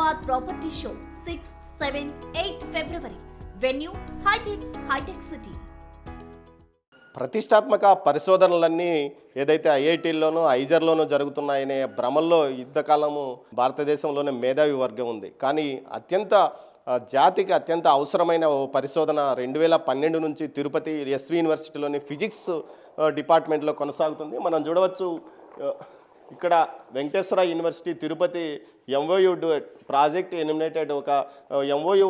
Hyderabad Property Show 6th, 7th, 8th February. Venue High-Tech City. ప్రతిష్టాత్మక పరిశోధనలన్నీ ఏదైతే ఐఐటీల్లోనూ ఐజర్లోనూ జరుగుతున్నాయనే భ్రమల్లో యుద్ధకాలము భారతదేశంలోనే మేధావి వర్గం ఉంది. కానీ జాతికి అత్యంత అవసరమైన ఓ పరిశోధన 2012 నుంచి తిరుపతి ఎస్వి యూనివర్సిటీలోని ఫిజిక్స్ డిపార్ట్మెంట్లో కొనసాగుతుంది. మనం చూడవచ్చు ఇక్కడ Venkateswara university Tirupati MoU project eliminated ఒక ఎంఓయు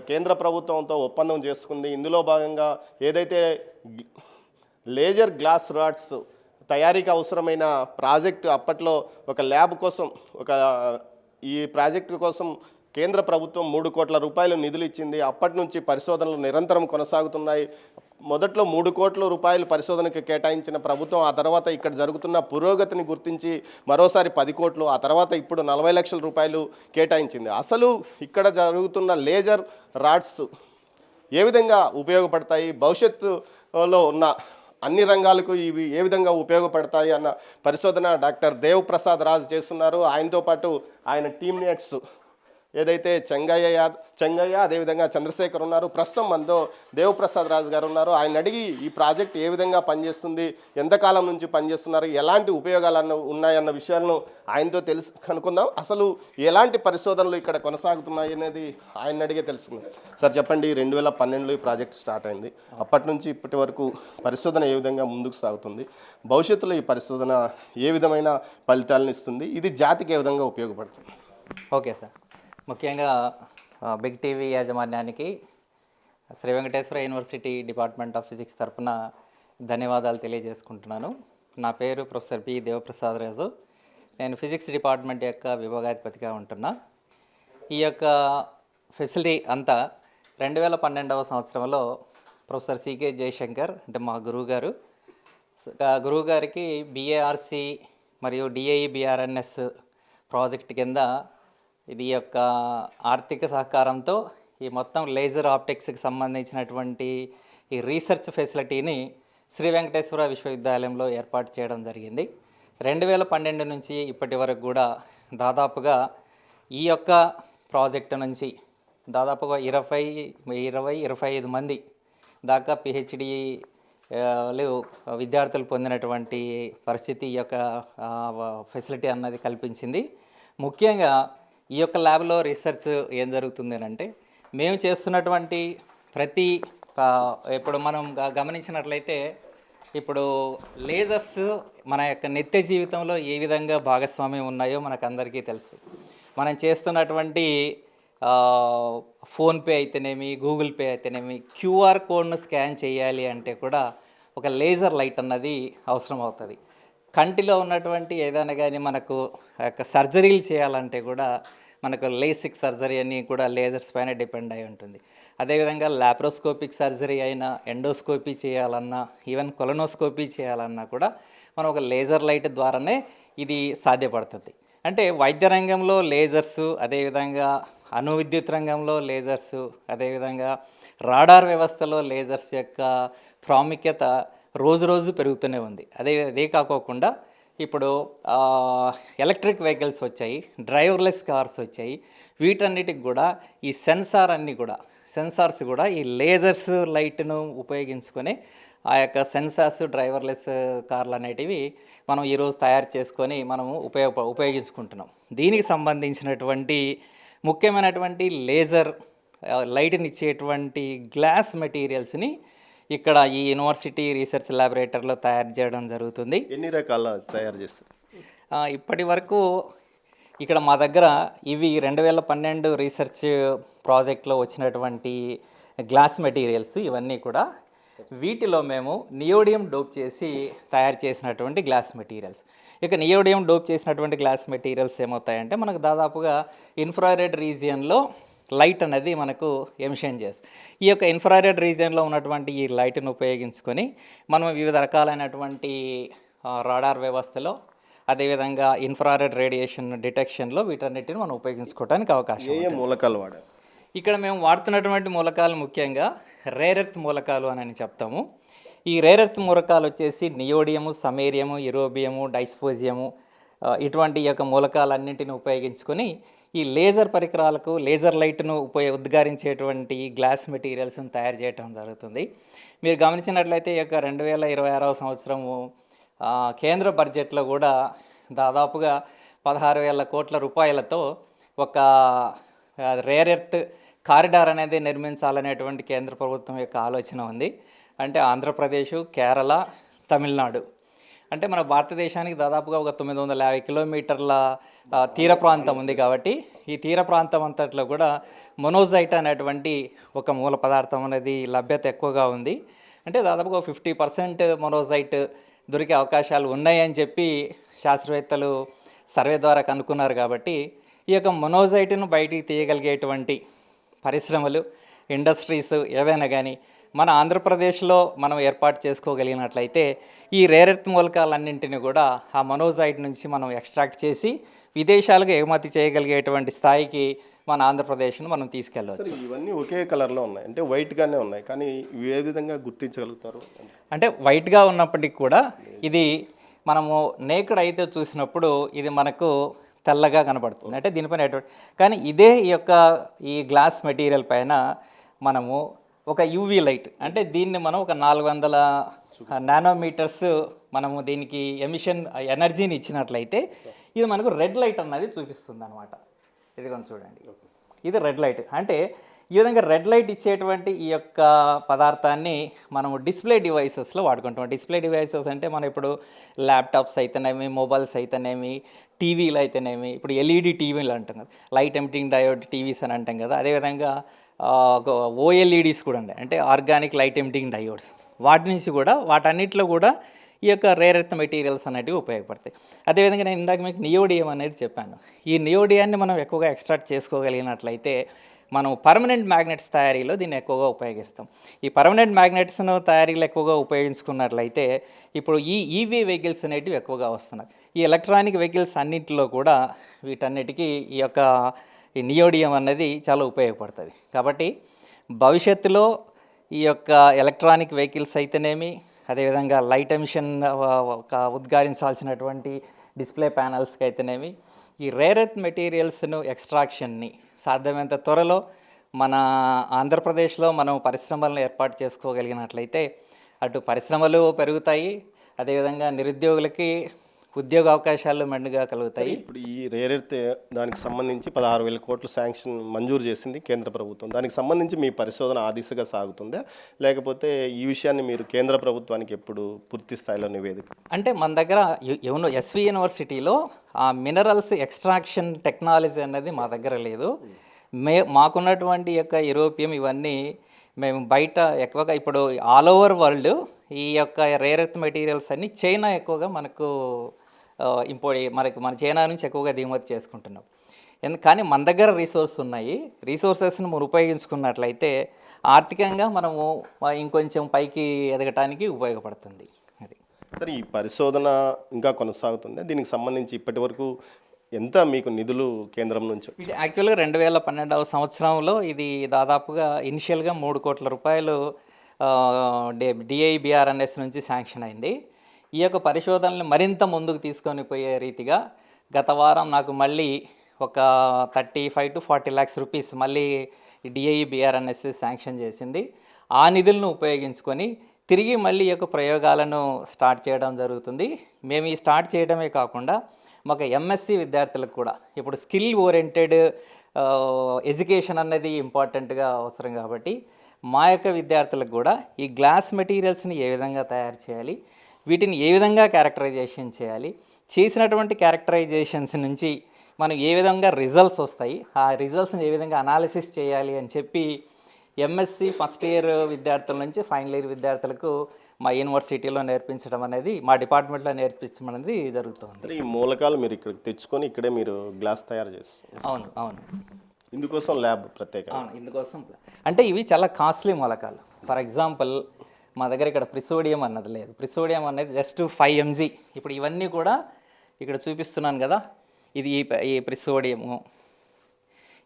కేంద్ర ప్రభుత్వంతో ఒప్పందం చేసుకుంది. ఇందులో భాగంగా ఏదైతే లేజర్ గ్లాస్ రాడ్స్ తయారీకి అవసరమైన ప్రాజెక్టు అప్పట్లో ఒక ల్యాబ్ కోసం ఈ ప్రాజెక్టు కోసం కేంద్ర ప్రభుత్వం 3 కోట్ల రూపాయలు నిధులు ఇచ్చింది. అప్పటి నుంచి పరిశోధనలు నిరంతరం కొనసాగుతున్నాయి. మొదట్లో 3 కోట్ల రూపాయలు పరిశోధనకు కేటాయించిన ప్రభుత్వం ఆ తర్వాత ఇక్కడ జరుగుతున్న పురోగతిని గుర్తించి మరోసారి 10 కోట్లు, ఆ తర్వాత ఇప్పుడు 40 లక్షల రూపాయలు కేటాయించింది. అసలు ఇక్కడ జరుగుతున్న లేజర్ రాడ్స్ ఏ విధంగా ఉపయోగపడతాయి, భవిష్యత్తులో ఉన్న అన్ని రంగాలకు ఇవి ఏ విధంగా ఉపయోగపడతాయి అన్న పరిశోధన డాక్టర్ దేవ్ ప్రసాద్ రాజ్ చేస్తున్నారు. ఆయనతో పాటు ఆయన టీమ్మేట్స్ ఏదైతే చెంగయ్య అదేవిధంగా చంద్రశేఖర్ ఉన్నారు. ప్రస్తుతం మనతో దేవ్ ప్రసాద్ రాజ్ గారు ఉన్నారు. ఆయన అడిగి ఈ ప్రాజెక్ట్ ఏ విధంగా పనిచేస్తుంది, ఎంతకాలం నుంచి పనిచేస్తున్నారు, ఎలాంటి ఉపయోగాలు ఉన్నాయన్న విషయాలను ఆయనతో కనుక్కుందాం. అసలు ఎలాంటి పరిశోధనలు ఇక్కడ కొనసాగుతున్నాయి అనేది ఆయన అడిగే తెలుసుకుందాం. సార్ చెప్పండి, 2012లో ఈ ప్రాజెక్ట్ స్టార్ట్ అయింది. అప్పటి నుంచి ఇప్పటి వరకు పరిశోధన ఏ విధంగా ముందుకు సాగుతుంది, భవిష్యత్తులో ఈ పరిశోధన ఏ విధమైన ఫలితాలను ఇస్తుంది, ఇది జాతికి ఏ విధంగా ఉపయోగపడుతుంది? ఓకే సార్, ముఖ్యంగా బిగ్ టీవీ యాజమాన్యానికి Sri Venkateswara university department of physics తరఫున ధన్యవాదాలు తెలియజేసుకుంటున్నాను. నా పేరు ప్రొఫెసర్ పి దేవప్రసాద్ రాజు. నేను ఫిజిక్స్ డిపార్ట్మెంట్ యొక్క విభాగాధిపతిగా ఉంటున్నా. ఈ యొక్క ఫెసిలిటీ అంతా 2012వ సంవత్సరంలో ప్రొఫెసర్ సికే జయశంకర్ అంటే మా గురువు గారికి బిఏఆర్సి మరియు డిఐఈ బిఆర్ఎన్ఎస్ ప్రాజెక్ట్ కింద ఇది యొక్క ఆర్థిక సహకారంతో ఈ మొత్తం లేజర్ ఆప్టిక్స్కి సంబంధించినటువంటి ఈ రీసెర్చ్ ఫెసిలిటీని శ్రీ వెంకటేశ్వర విశ్వవిద్యాలయంలో ఏర్పాటు చేయడం జరిగింది. 2012 నుంచి ఇప్పటి వరకు కూడా దాదాపుగా ఈ యొక్క ప్రాజెక్టు నుంచి దాదాపుగా 20-25 మంది దాకా పిహెచ్డి విద్యార్థులు పొందినటువంటి పరిస్థితి ఈ యొక్క ఫెసిలిటీ అన్నది కల్పించింది. ముఖ్యంగా ఈ యొక్క ల్యాబ్లో రీసెర్చ్ ఏం జరుగుతుంది అంటే, మేము చేస్తున్నటువంటి ఇప్పుడు మనం గమనించినట్లయితే ఇప్పుడు లేజర్స్ మన యొక్క నిత్య జీవితంలో ఏ విధంగా భాగస్వామ్యం ఉన్నాయో మనకు అందరికీ తెలుసు. మనం చేస్తున్నటువంటి ఫోన్పే అయితేనేమి, గూగుల్ పే అయితేనేమి, క్యూఆర్ కోడ్ను స్కాన్ చేయాలి అంటే కూడా ఒక లేజర్ లైట్ అన్నది అవసరం అవుతుంది. కంటిలో ఉన్నటువంటి ఏదైనా కానీ మనకు యొక్క సర్జరీలు చేయాలంటే కూడా మనకు లేసిక్ సర్జరీ అని కూడా లేజర్స్ పైన డిపెండ్ అయి ఉంటుంది. అదేవిధంగా లాప్రోస్కోపిక్ సర్జరీ అయినా, ఎండోస్కోపీ చేయాలన్నా, ఈవెన్ కొలనోస్కోపీ చేయాలన్నా కూడా మనం ఒక లేజర్ లైట్ ద్వారానే ఇది సాధ్యపడుతుంది. అంటే వైద్య రంగంలో లేజర్సు, అదేవిధంగా అణువిద్యుత్ రంగంలో లేజర్సు, అదేవిధంగా రాడార్ వ్యవస్థలో లేజర్స్ యొక్క ప్రాముఖ్యత రోజు పెరుగుతూనే ఉంది. అదే కాకోకుండా ఇప్పుడు ఎలక్ట్రిక్ వెహికల్స్ వచ్చాయి, డ్రైవర్లెస్ కార్స్ వచ్చాయి. వీటన్నిటికి కూడా ఈ సెన్సార్స్ కూడా ఈ లేజర్స్ లైట్ను ఉపయోగించుకొని ఆ యొక్క సెన్సార్స్ డ్రైవర్లెస్ కార్లు అనేటివి మనం ఈరోజు తయారు చేసుకొని మనము ఉపయోగించుకుంటున్నాం. దీనికి సంబంధించినటువంటి ముఖ్యమైనటువంటి లేజర్ లైట్ని ఇచ్చేటువంటి గ్లాస్ మెటీరియల్స్ని ఇక్కడ ఈ యూనివర్సిటీ రీసెర్చ్ ల్యాబొరేటరీలో తయారు చేయడం జరుగుతుంది. ఎన్ని రకాల తయారు చేస్తారు? ఇప్పటి వరకు ఇక్కడ మా దగ్గర ఇవి 2012 రీసెర్చ్ ప్రాజెక్ట్లో వచ్చినటువంటి గ్లాస్ మెటీరియల్స్ ఇవన్నీ కూడా. వీటిలో మేము నియోడియం డోప్ చేసి తయారు చేసినటువంటి గ్లాస్ మెటీరియల్స్. ఇక నియోడియం డోప్ చేసినటువంటి గ్లాస్ మెటీరియల్స్ ఏమవుతాయంటే మనకు దాదాపుగా ఇన్ఫ్రారెడ్ రీజియన్లో లైట్ అనేది మనకు ఎమిషన్ చేస్తుంది. ఈ యొక్క ఇన్ఫ్రారెడ్ రీజియన్లో ఉన్నటువంటి ఈ లైట్ను ఉపయోగించుకొని మనం వివిధ రకాలైనటువంటి రాడార్ వ్యవస్థలో, అదేవిధంగా ఇన్ఫ్రారెడ్ రేడియేషన్ డిటెక్షన్లో వీటన్నిటిని మనం ఉపయోగించుకోవడానికి అవకాశం ఉంది. మూలకాలు వాడారు ఇక్కడ మేము వాడుతున్నటువంటి మూలకాలు ముఖ్యంగా రేర్ ఎర్త్ మూలకాలు అని చెప్తాము. ఈ రేర్ ఎర్త్ మూలకాలు వచ్చేసి నియోడియము, సమేరియము, యూరోబియము, డైస్పోజియము ఇటువంటి యొక్క మూలకాలన్నింటిని ఉపయోగించుకొని ఈ లేజర్ పరికరాలకు లేజర్ లైట్ను ఉద్గారించేటువంటి గ్లాస్ మెటీరియల్స్ని తయారు చేయడం జరుగుతుంది. మీరు గమనించినట్లయితే ఈ యొక్క 2026 సంవత్సరము కేంద్ర బడ్జెట్లో కూడా దాదాపుగా 16,000 కోట్ల రూపాయలతో ఒక రేర్ ఎర్త్ కారిడార్ అనేది నిర్మించాలనేటువంటి కేంద్ర ప్రభుత్వం యొక్క ఆలోచన ఉంది. అంటే ఆంధ్రప్రదేశ్, కేరళ, తమిళనాడు, అంటే మన భారతదేశానికి దాదాపుగా ఒక 950 కిలోమీటర్ల తీర ప్రాంతం ఉంది. కాబట్టి ఈ తీర ప్రాంతం అంతట్లో కూడా మొనోజైట్ అనేటువంటి ఒక మూల పదార్థం అనేది లభ్యత ఎక్కువగా ఉంది. అంటే దాదాపుగా 50% మొనోజైట్ దొరికే అవకాశాలు ఉన్నాయని చెప్పి శాస్త్రవేత్తలు సర్వే ద్వారా కనుక్కున్నారు. కాబట్టి ఈ యొక్క మొనోజైట్ను బయటికి తీయగలిగేటువంటి పరిశ్రమలు, ఇండస్ట్రీస్ ఏదైనా కానీ మన ఆంధ్రప్రదేశ్లో మనం ఏర్పాటు చేసుకోగలిగినట్లయితే ఈ రేర్ ఎర్త్ మూలకాలన్నింటినీ కూడా ఆ మొనోజైట్ నుంచి మనం ఎక్స్ట్రాక్ట్ చేసి విదేశాలకు ఎగుమతి చేయగలిగేటువంటి స్థాయికి మన ఆంధ్రప్రదేశ్ను మనం తీసుకెళ్ళవచ్చు. ఇవన్నీ ఒకే కలర్లో ఉన్నాయి, అంటే వైట్గానే ఉన్నాయి, కానీ ఇవి ఏ విధంగా గుర్తించగలుగుతారు? అంటే వైట్గా ఉన్నప్పటికీ కూడా ఇది మనము నేకుడ్ అయితే చూసినప్పుడు ఇది మనకు తెల్లగా కనబడుతుంది. అంటే దీనిపైన కానీ ఇదే ఈ గ్లాస్ మెటీరియల్ పైన మనము ఒక యూవీ లైట్, అంటే దీన్ని మనం ఒక 400 నానోమీటర్స్ మనము దీనికి ఎమిషన్ ఎనర్జీని ఇచ్చినట్లయితే ఇది మనకు రెడ్ లైట్ అన్నది చూపిస్తుంది అనమాట. ఇది కొంచెం చూడండి, ఇది రెడ్ లైట్. అంటే ఈ విధంగా రెడ్ లైట్ ఇచ్చేటువంటి ఈ యొక్క పదార్థాన్ని మనము డిస్ప్లే డివైసెస్లో వాడుకుంటాం. డిస్ప్లే డివైసెస్ అంటే మనం ఇప్పుడు ల్యాప్టాప్స్ అయితేనేమి, మొబైల్స్ అయితేనేమి, టీవీలు అయితేనేమి, ఇప్పుడు ఎల్ఈడి టీవీలు అంటాం కదా, లైట్ ఎమిటింగ్ డయోడ్ టీవీస్ అని అంటాం కదా, అదేవిధంగా ఓఎల్ఈడీస్ కూడా ఉన్నాయి, అంటే ఆర్గానిక్ లైట్ ఎమిటింగ్ డయోడ్స్. వాటి నుంచి కూడా వాటన్నిటిలో కూడా ఈ యొక్క రేర్ ఎర్త్ మెటీరియల్స్ అనేటివి ఉపయోగపడతాయి. అదేవిధంగా నేను ఇందాక మీకు నియోడియం అనేది చెప్పాను. ఈ నియోడియాన్ని మనం ఎక్కువగా ఎక్స్ట్రాక్ట్ చేసుకోగలిగినట్లయితే మనం పర్మనెంట్ మ్యాగ్నెట్స్ తయారీలో దీన్ని ఎక్కువగా ఉపయోగిస్తాం. ఈ పర్మనెంట్ మ్యాగ్నెట్స్ను తయారీలో ఎక్కువగా ఉపయోగించుకున్నట్లయితే ఇప్పుడు ఈ ఈవీ వెహికల్స్ అనేటివి ఎక్కువగా వస్తున్నాయి. ఈ ఎలక్ట్రానిక్ వెహికల్స్ అన్నింటిలో కూడా వీటన్నిటికీ ఈ నియోడియం అనేది చాలా ఉపయోగపడుతుంది. కాబట్టి భవిష్యత్తులో ఈ యొక్క ఎలక్ట్రానిక్ వెహికల్స్ అయితేనేమి, అదేవిధంగా లైట్ ఎమిషన్ ఉద్గారించాల్సినటువంటి డిస్ప్లే ప్యానల్స్కి అయితేనేమి, ఈ రేర్ ఎర్త్ మెటీరియల్స్ను ఎక్స్ట్రాక్షన్ని సాధ్యమైనంత త్వరలో మన ఆంధ్రప్రదేశ్లో మనం పరిశ్రమలను ఏర్పాటు చేసుకోగలిగినట్లయితే అటు పరిశ్రమలు పెరుగుతాయి, అదేవిధంగా నిరుద్యోగులకి ఉద్యోగ అవకాశాలు మెండుగా కలుగుతాయి. ఇప్పుడు ఈ రేర్ ఎర్త్ దానికి సంబంధించి 16,000 కోట్లు శాంక్షన్ మంజూరు చేసింది కేంద్ర ప్రభుత్వం. దానికి సంబంధించి మీ పరిశోధన ఆ దిశగా సాగుతుందా, లేకపోతే ఈ విషయాన్ని మీరు కేంద్ర ప్రభుత్వానికి ఎప్పుడు పూర్తి స్థాయిలో నివేదిక? అంటే మన దగ్గర ఎస్వి యూనివర్సిటీలో ఆ మినరల్స్ ఎక్స్ట్రాక్షన్ టెక్నాలజీ అనేది మా దగ్గర లేదు. మాకున్నటువంటి యొక్క యూరోపియం ఇవన్నీ మేము బయట ఎక్కువగా ఇప్పుడు ఆల్ ఓవర్ వరల్డ్ ఈ యొక్క రేర్ ఎర్త్ మెటీరియల్స్ అన్నీ చైనా ఎక్కువగా మనకు మన చైనా నుంచి ఎక్కువగా దిగుమతి చేసుకుంటున్నాం. కానీ మన దగ్గర రిసోర్స్ ఉన్నాయి. రిసోర్సెస్ను మనం ఉపయోగించుకున్నట్లయితే ఆర్థికంగా మనము ఇంకొంచెం పైకి ఎదగటానికి ఉపయోగపడుతుంది. అది సరే, ఈ పరిశోధన ఇంకా కొనసాగుతుంది. దీనికి సంబంధించి ఇప్పటి వరకు ఎంత మీకు నిధులు కేంద్రం నుంచి? ఇది యాక్చువల్గా 2012 సంవత్సరంలో ఇది దాదాపుగా ఇనిషియల్గా 3 కోట్ల రూపాయలు డిఐబిఆర్ఎన్ఎస్ నుంచి శాంక్షన్ అయింది. ఈ యొక్క పరిశోధనలు మరింత ముందుకు తీసుకొని పోయే రీతిగా గత వారం నాకు మళ్ళీ ఒక 35 to 40 lakhs రూపీస్ మళ్ళీ డిఐబిఆర్ఎన్ఎస్ శాంక్షన్ చేసింది. ఆ నిధులను ఉపయోగించుకొని తిరిగి మళ్ళీ ఈ యొక్క ప్రయోగాలను స్టార్ట్ చేయడం జరుగుతుంది. మేము ఈ స్టార్ట్ చేయడమే కాకుండా మాకు ఎంఎస్సి విద్యార్థులకు కూడా ఇప్పుడు స్కిల్ ఓరియంటెడ్ ఎడ్యుకేషన్ అన్నది ఇంపార్టెంట్గా అవసరం. కాబట్టి మా యొక్క విద్యార్థులకు కూడా ఈ గ్లాస్ మెటీరియల్స్ని ఏ విధంగా తయారు చేయాలి, వీటిని ఏ విధంగా క్యారెక్టరైజేషన్ చేయాలి, చేసినటువంటి క్యారెక్టరైజేషన్స్ నుంచి మనం ఏ విధంగా రిజల్ట్స్ వస్తాయి, ఆ రిజల్ట్స్ని ఏ విధంగా అనాలిసిస్ చేయాలి అని చెప్పి ఎంఎస్సి ఫస్ట్ ఇయర్ విద్యార్థుల నుంచి ఫైనల్ ఇయర్ విద్యార్థులకు మా యూనివర్సిటీలో నేర్పించడం అనేది, మా డిపార్ట్మెంట్లో నేర్పించడం అనేది జరుగుతుంది. ఈ మూలకాలు మీరు ఇక్కడ తెచ్చుకొని ఇక్కడే మీరు గ్లాస్ తయారు చేస్తారు? అవును అవును. ఇందుకోసం ల్యాబ్ ప్రత్యేక? అవును, ఇందుకోసం. అంటే ఇవి చాలా కాస్ట్లీ మూలకాలు. ఫర్ ఎగ్జాంపుల్ మా దగ్గర ఇక్కడ ప్రిసోడియం అన్నది లేదు. ప్రిసోడియం అనేది జస్ట్ 5 mg. ఇప్పుడు ఇవన్నీ కూడా ఇక్కడ చూపిస్తున్నాను కదా, ఇది ఈ ప్రిసోడియము,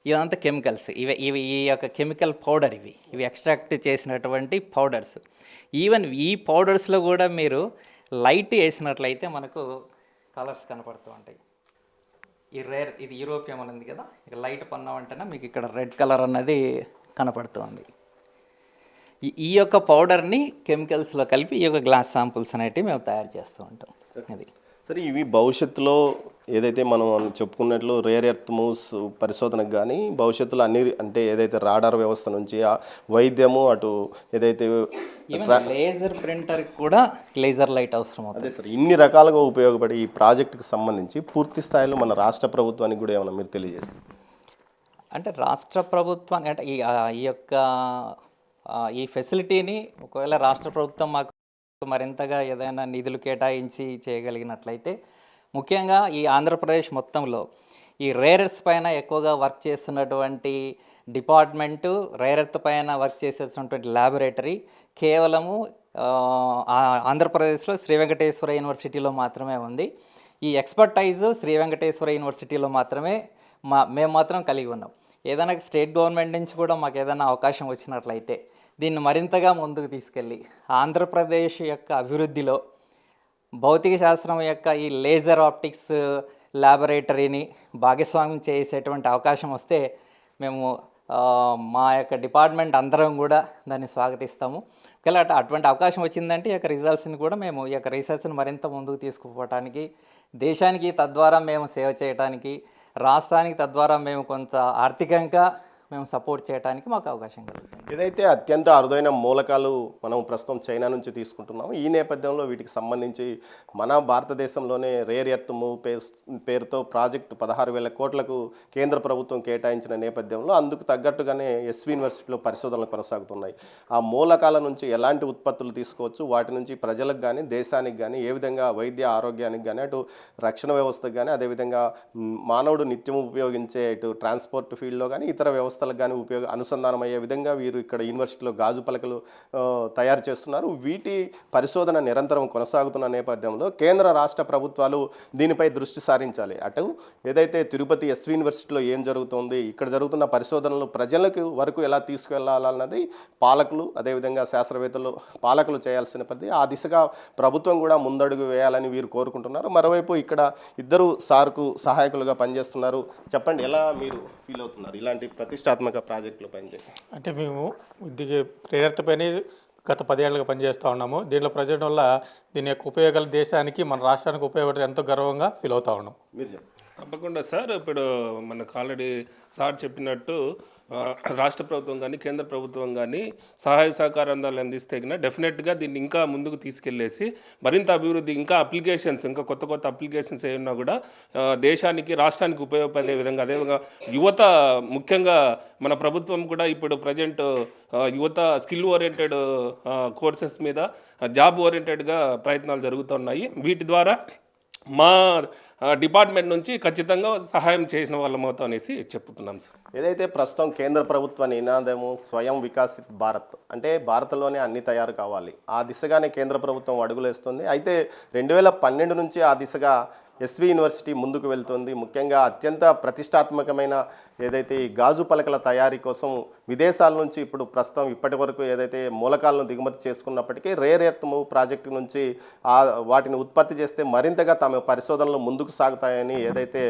ఇదంతా కెమికల్స్. ఇవి ఈ యొక్క కెమికల్ పౌడర్, ఇవి ఎక్స్ట్రాక్ట్ చేసినటువంటి పౌడర్స్. ఈవెన్ ఈ పౌడర్స్లో కూడా మీరు లైట్ వేసినట్లయితే మనకు కలర్స్ కనపడుతూ ఉంటాయి. ఇది యూరోపియం అని ఉంది కదా, ఇక లైట్ పన్నామంటేనే మీకు ఇక్కడ రెడ్ కలర్ అన్నది కనపడుతుంది. ఈ యొక్క పౌడర్ని కెమికల్స్లో కలిపి ఈ యొక్క గ్లాస్ శాంపుల్స్ అనేటివి మేము తయారు చేస్తూ ఉంటాం. అది సరే, ఇవి భవిష్యత్తులో ఏదైతే మనం చెప్పుకున్నట్లు రేర్ ఎర్త్ మూవ్స్ పరిశోధనకు కానీ భవిష్యత్తులో అన్ని అంటే ఏదైతే రాడార్ వ్యవస్థ నుంచి ఆ వైద్యము అటు ఏదైతే లేజర్ ప్రింటర్కి కూడా లేజర్ లైట్ అవసరం అవుతుంది. అదే సార్, ఇన్ని రకాలుగా ఉపయోగపడే ఈ ప్రాజెక్టుకి సంబంధించి పూర్తి స్థాయిలో మన రాష్ట్ర ప్రభుత్వానికి కూడా ఏమైనా మీరు తెలియజేస్తారు? అంటే రాష్ట్ర ప్రభుత్వాన్ని అంటే ఈ యొక్క ఈ ఫెసిలిటీని ఒకవేళ రాష్ట్ర ప్రభుత్వం మాకు మరింతగా ఏదైనా నిధులు కేటాయించి చేయగలిగినట్లయితే, ముఖ్యంగా ఈ ఆంధ్రప్రదేశ్ మొత్తంలో ఈ రేరర్స్ పైన ఎక్కువగా వర్క్ చేస్తున్నటువంటి డిపార్ట్మెంటు, రేరర్త్ పైన వర్క్ చేసేటువంటి ల్యాబొరేటరీ కేవలము ఆంధ్రప్రదేశ్లో శ్రీ వెంకటేశ్వర యూనివర్సిటీలో మాత్రమే ఉంది. ఈ ఎక్స్పర్టైజ్ శ్రీ వెంకటేశ్వర యూనివర్సిటీలో మాత్రమే మేము మాత్రం కలిగి ఉన్నాం. ఏదైనా స్టేట్ గవర్నమెంట్ నుంచి కూడా మాకు ఏదైనా అవకాశం వచ్చినట్లయితే దీన్ని మరింతగా ముందుకు తీసుకెళ్ళి ఆంధ్రప్రదేశ్ యొక్క అభివృద్ధిలో భౌతిక శాస్త్రం యొక్క ఈ లేజర్ ఆప్టిక్స్ ల్యాబొరేటరీని భాగస్వామ్యం చేసేటువంటి అవకాశం వస్తే మేము మా యొక్క డిపార్ట్మెంట్ అందరం కూడా దాన్ని స్వాగతిస్తాము. ఒకవేళ అటువంటి అవకాశం వచ్చిందంటే ఈ యొక్క రిజల్ట్స్ని కూడా మేము ఈ యొక్క రీసెర్చ్ని మరింత ముందుకు తీసుకుపోవటానికి, దేశానికి తద్వారా మేము సేవ చేయడానికి, రాష్ట్రానికి తద్వారా మేము కొంత ఆర్థికంగా మేము సపోర్ట్ చేయడానికి మాకు అవకాశం కలుగుతుంది. ఏదైతే అత్యంత అరుదైన మూలకాలు మనం ప్రస్తుతం చైనా నుంచి తీసుకుంటున్నాం, ఈ నేపథ్యంలో వీటికి సంబంధించి మన భారతదేశంలోనే రేర్ ఎర్త్ మూవ్ పేరుతో ప్రాజెక్టు 16,000 కోట్లకు కేంద్ర ప్రభుత్వం కేటాయించిన నేపథ్యంలో అందుకు తగ్గట్టుగానే ఎస్వి యూనివర్సిటీలో పరిశోధనలు కొనసాగుతున్నాయి. ఆ మూలకాల నుంచి ఎలాంటి ఉత్పత్తులు తీసుకోవచ్చు, వాటి నుంచి ప్రజలకు కానీ దేశానికి కానీ ఏ విధంగా వైద్య ఆరోగ్యానికి కానీ అటు రక్షణ వ్యవస్థకు కానీ అదేవిధంగా మానవుడు నిత్యం ఉపయోగించే ఇటు ట్రాన్స్పోర్ట్ ఫీల్డ్లో కానీ ఇతర వ్యవస్థలకు కానీ అనుసంధానం అయ్యే విధంగా వీరు ఇక్కడ యూనివర్సిటీలో గాజు పలకలు తయారు చేస్తున్నారు. వీటి పరిశోధన నిరంతరం కొనసాగుతున్న నేపథ్యంలో కేంద్ర రాష్ట్ర ప్రభుత్వాలు దీనిపై దృష్టి సారించాలి. అటు ఏదైతే తిరుపతి ఎస్వి యూనివర్సిటీలో ఏం జరుగుతుంది, ఇక్కడ జరుగుతున్న పరిశోధనలు ప్రజలకు వరకు ఎలా తీసుకెళ్లాలన్నది పాలకులు అదేవిధంగా శాస్త్రవేత్తలు పాలకులు చేయాల్సిన పని. ఆ దిశగా ప్రభుత్వం కూడా ముందడుగు వేయాలని వీరు కోరుకుంటున్నారు. మరోవైపు ఇక్కడ ఇద్దరు సార్కు సహాయకులుగా పనిచేస్తున్నారు. చెప్పండి, ఎలా మీరు ఫీల్ అవుతున్నారు ఇలాంటి ప్రతిష్టాత్మక ప్రాజెక్టులు పనిచేసి? అంటే మేము ఇది ప్రేరత పైన గత 10 ఏళ్ళుగా పనిచేస్తూ ఉన్నాము. దీనిలో ప్రజల వల్ల దీని యొక్క ఉపయోగాలు దేశానికి మన రాష్ట్రానికి ఉపయోగపడి ఎంతో గర్వంగా ఫీల్ అవుతూ ఉన్నాం. మీరు తప్పకుండా సార్. ఇప్పుడు మనకు ఆల్రెడీ సార్ చెప్పినట్టు రాష్ట్ర ప్రభుత్వం కానీ కేంద్ర ప్రభుత్వం కానీ సహాయ సహకారాలు అందిస్తే కన్నా డెఫినెట్గా దీన్ని ఇంకా ముందుకు తీసుకెళ్ళేసి మరింత అభివృద్ధి, ఇంకా అప్లికేషన్స్, ఇంకా కొత్త కొత్త అప్లికేషన్స్ ఏమన్నా కూడా దేశానికి రాష్ట్రానికి ఉపయోగపడే విధంగా, అదేవిధంగా యువత ముఖ్యంగా మన ప్రభుత్వం కూడా ఇప్పుడు ప్రజెంట్ యువత స్కిల్ ఓరియంటెడ్ కోర్సెస్ మీద జాబ్ ఓరియంటెడ్గా ప్రయత్నాలు జరుగుతున్నాయి. వీటి ద్వారా మా డిపార్ట్మెంట్ నుంచి ఖచ్చితంగా సహాయం చేసిన వాళ్ళం అవుతాం అనేసి చెప్తున్నాం సార్. ఏదైతే ప్రస్తుతం కేంద్ర ప్రభుత్వ నినాదము స్వయం వికాసిత్ భారత్ అంటే భారత్లోనే అన్ని తయారు కావాలి, ఆ దిశగానే కేంద్ర ప్రభుత్వం అడుగులేస్తుంది. అయితే 2012 నుంచి ఆ దిశగా ఎస్వి యూనివర్సిటీ ముందుకు వెళ్తుంది. ముఖ్యంగా అత్యంత ప్రతిష్టాత్మకమైన ఏదైతే ఈ గాజు పలకల తయారీ కోసం విదేశాల నుంచి ఇప్పుడు ప్రస్తుతం ఇప్పటి వరకు ఏదైతే మూలకాలను దిగుమతి చేసుకున్నప్పటికీ రేర్ ఎర్త్ మూవ్ ప్రాజెక్టు నుంచి వాటిని ఉత్పత్తి చేస్తే మరింతగా తమ పరిశోధనలు ముందుకు సాగుతాయని ఏదైతే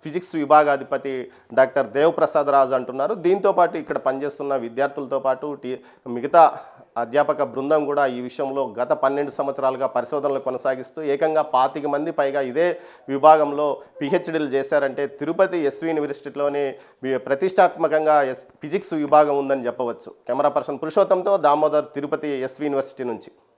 ఫిజిక్స్ విభాగాధిపతి డాక్టర్ దేవ్ ప్రసాద్ రాజు అంటున్నారు. దీంతోపాటు ఇక్కడ పనిచేస్తున్న విద్యార్థులతో పాటు మిగతా అధ్యాపక బృందం కూడా ఈ విషయంలో గత 12 సంవత్సరాలుగా పరిశోధనలు కొనసాగిస్తూ ఏకంగా 25 మంది పైగా ఇదే విభాగంలో పిహెచ్డీలు చేశారంటే తిరుపతి ఎస్వి యూనివర్సిటీలోనే ప్రతిష్టాత్మకంగా ఫిజిక్స్ విభాగం ఉందని చెప్పవచ్చు. కెమెరా పర్సన్ పురుషోత్తంతో దామోదర్, తిరుపతి ఎస్వి యూనివర్సిటీ నుంచి.